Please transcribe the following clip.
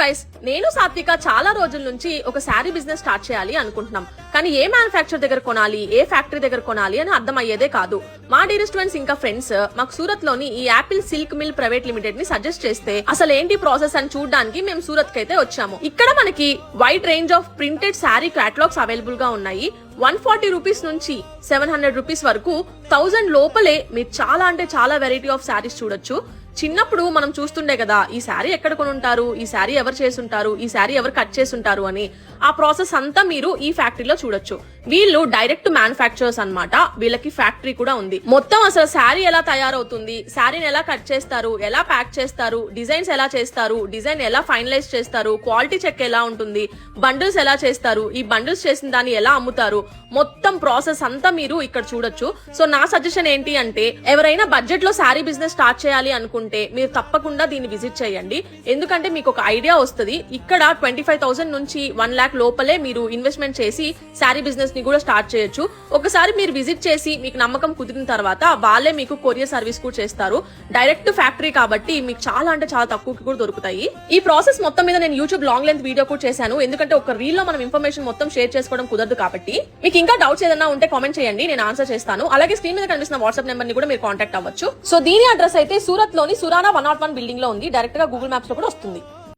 Guys, నేను సాత్విక చాలా రోజుల నుంచి ఒక శారీ బిజినెస్ స్టార్ట్ చేయాలి అనుకుంటున్నాం. కానీ ఏ మ్యానుఫ్యాక్చర్ దగ్గర కొనాలి, ఏ ఫ్యాక్టరీ దగ్గర కొనాలి అని అర్థం అయ్యేదే కాదు. మా డీరెస్ట్ ఫ్రెండ్స్ ఇంకా ఫ్రెండ్స్ మాకు సూరత్ లోని ఈ Apple Silk Mill Private Limited ని సజెస్ట్ చేస్తే అసలు ఏంటి ప్రాసెస్ అని చూడడానికి మేము సూరత్ కి అయితే వచ్చాము. ఇక్కడ మనకి wide range of printed sari catalogues available గా ఉన్నాయి. 140 రూపీస్ నుంచి 700 రూపీస్ వరకు 1000 లోపలే మీరు చాలా అంటే చాలా వెరైటీ ఆఫ్ శారీస్ చూడొచ్చు. చిన్నప్పుడు మనం చూస్తుండే కదా, ఈ శారీ ఎక్కడ కొనుంటారు, ఈ శారీ ఎవరు చేసుంటారు, ఈ శారీ ఎవరు కట్ చేసుంటారు అని. ఆ ప్రాసెస్ అంతా మీరు ఈ ఫ్యాక్టరీలో చూడొచ్చు. వీళ్ళు డైరెక్ట్ మ్యానుఫ్యాక్చరర్స్ అన్నమాట. వీళ్ళకి ఫ్యాక్టరీ కూడా ఉంది. మొత్తం అసలు శారీ ఎలా తయారవుతుంది, శారీని ఎలా కట్ చేస్తారు, ఎలా ప్యాక్ చేస్తారు, డిజైన్స్ ఎలా చేస్తారు, డిజైన్ ఎలా ఫైనలైజ్ చేస్తారు, క్వాలిటీ చెక్ ఎలా ఉంటుంది, బండిల్స్ ఎలా చేస్తారు, ఈ బండిల్స్ చేసిన దాన్ని ఎలా అమ్ముతారు, మొత్తం ప్రాసెస్ అంతా మీరు ఇక్కడ చూడొచ్చు. సో నా సజెషన్ ఏంటి అంటే, ఎవరైనా బడ్జెట్ లో శారీ బిజినెస్ స్టార్ట్ చేయాలి అనుకుంటే మీరు తప్పకుండా దీన్ని విజిట్ చేయండి. ఎందుకంటే మీకు ఒక ఐడియా వస్తుంది. ఇక్కడ 25,000 నుంచి 1 lakh లోపలే మీరు ఇన్వెస్ట్మెంట్ చేసి శారీ బిజినెస్ ని కూడా స్టార్ట్ చేయొచ్చు. ఒకసారి మీరు విజిట్ చేసి మీకు నమ్మకం కుదిరిన తర్వాత వాళ్ళే మీకు కొరియర్ సర్వీస్ కూడా చేస్తారు. డైరెక్ట్ ఫ్యాక్టరీ కాబట్టి మీకు చాలా అంటే చాలా తక్కువకి కూడా దొరుకుతాయి. ఈ ప్రాసెస్ మొత్తం మీద నేను యూట్యూబ్ లాంగ్ లెంత్ వీడియో కూడా చేశాను. ఎందుకంటే ఒక రీల్ లో మనం ఇన్ఫర్మేషన్ మొత్తం షేర్ చేసుకోవడం కుదరదు కాబట్టి. మీకు ఇంకా డౌట్స్ ఏదైనా ఉంటే కామెంట్ చేయండి, నేను ఆన్సర్ చేస్తాను. అలాగే స్క్రీన్ మీద కనిపిస్తున్న వాట్సాప్ నెంబర్ ని కూడా మీరు కాంటాక్ట్ అవ్వచ్చు. సో దీని అడ్రస్ అయితే సూరత్ లోని సురానా 101 బిల్డింగ్ లో ఉంది. డైరెక్ట్ గా గూగుల్ మ్యాప్స్ లో కూడా వస్తుంది.